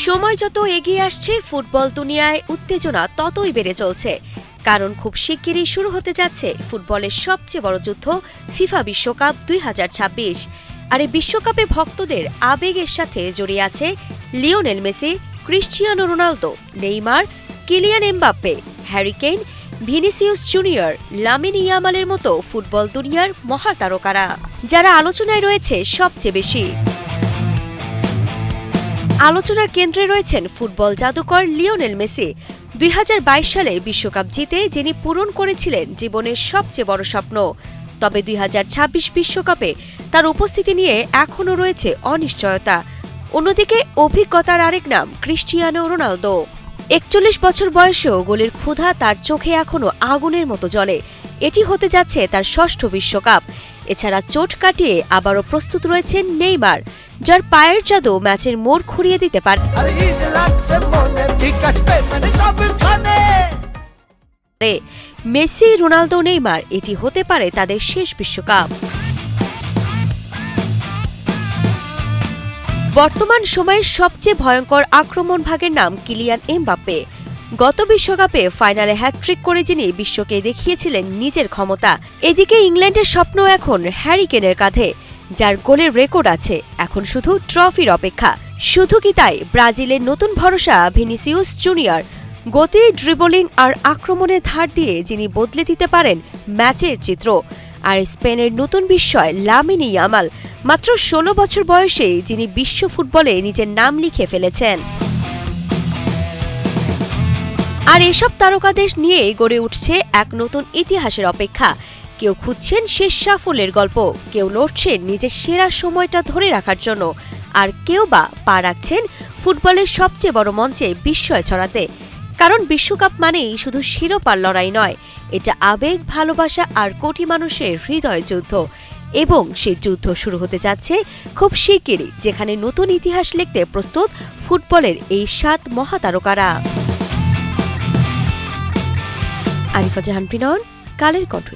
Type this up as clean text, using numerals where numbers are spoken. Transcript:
সময় যত এগিয়ে আসছে ফুটবল দুনিয়ায় উত্তেজনা ততই বেড়ে চলছে। কারণ খুব শিগগিরই শুরু হতে যাচ্ছে ফুটবলের সবচেয়ে বড় যুদ্ধ ফিফা বিশ্বকাপ 2026। আর এই বিশ্বকাপে ভক্তদের আবেগের সাথে জড়িয়ে আছে Lionel Messi, Cristiano Ronaldo, Neymar, Kylian Mbappe, Harry Kane, Vinicius Junior, Lamine ইয়ামালের মতো ফুটবল দুনিয়ার মহাতারকারা, যারা আলোচনায় রয়েছে সবচেয়ে বেশি। আলোচনার কেন্দ্রে রয়েছেন ফুটবল জাদুকর লিওনেল মেসি। 2022 সালে বিশ্বকাপ জিতে যিনি পূরণ করেছিলেন জীবনের সবচেয়ে বড় স্বপ্ন। তবে 2026 বিশ্বকাপে তার উপস্থিতি নিয়ে এখনও রয়েছে অনিশ্চয়তা। অন্যদিকে অভিজ্ঞতার আরেক নাম ক্রিস্টিয়ানো রোনালদো। 41 বছর বয়সেও গোলের ক্ষুধা তার চোখে এখনও আগুনের মতো জ্বলে। এটি হতে যাচ্ছে তার ষষ্ঠ বিশ্বকাপ। এছাড়া চোট কাটিয়ে আবারও প্রস্তুত রয়েছেন নেইমার, যার পায়ের জাদু ম্যাচের মোড় ঘুরিয়ে দিতে পারে। মেসি, রোনালদো, নেইমার এটি হতে পারে তাদের শেষ বিশ্বকাপ। বর্তমান সময়ের সবচেয়ে ভয়ঙ্কর আক্রমণ ভাগের নাম কিলিয়ান এমবাপ্পে। গত বিশ্বকাপে ফাইনালে হ্যাটট্রিক করে যিনি বিশ্বকে দেখিয়েছিলেন নিজের ক্ষমতা। এদিকে ইংল্যান্ডের স্বপ্ন এখন হ্যারি কেনের কাঁধে, যার গোলের রেকর্ড আছে। এখন শুধু ট্রফির অপেক্ষা। শুধু কি তাই, ব্রাজিলের নতুন ভরসা ভিনিসিয়াস জুনিয়র। গতি, ড্রিবলিং আর আক্রমণের ধার দিয়ে যিনি বদলে দিতে পারেন ম্যাচের চিত্র। আর স্পেনের নতুন বিস্ময় লামিন ইয়ামাল, মাত্র 16 বছর বয়সে যিনি বিশ্ব ফুটবলে নিজের নাম লিখে ফেলেছেন। আর এসব তারকাদের নিয়ে গড়ে উঠছে এক নতুন ইতিহাসের অপেক্ষা। কেউ খুঁজছেন শেষ সাফল্যের গল্প, কেউ লড়ছেন নিজের সেরা সময়টা ধরে রাখার জন্য, আর কেউ বা পা রাখছেন ফুটবলের সবচেয়ে বড় মঞ্চে বিস্ময় ছড়াতে। কারণ বিশ্বকাপ মানেই শুধু শিরোপার লড়াই নয়, এটা আবেগ, ভালোবাসা আর কোটি মানুষের হৃদয় যুদ্ধ। এবং সেই যুদ্ধ শুরু হতে যাচ্ছে খুব শিগগিরই, যেখানে নতুন ইতিহাস লিখতে প্রস্তুত ফুটবলের এই 7 মহাতারকারা। আরিফা জাহান, কালের কণ্ঠ।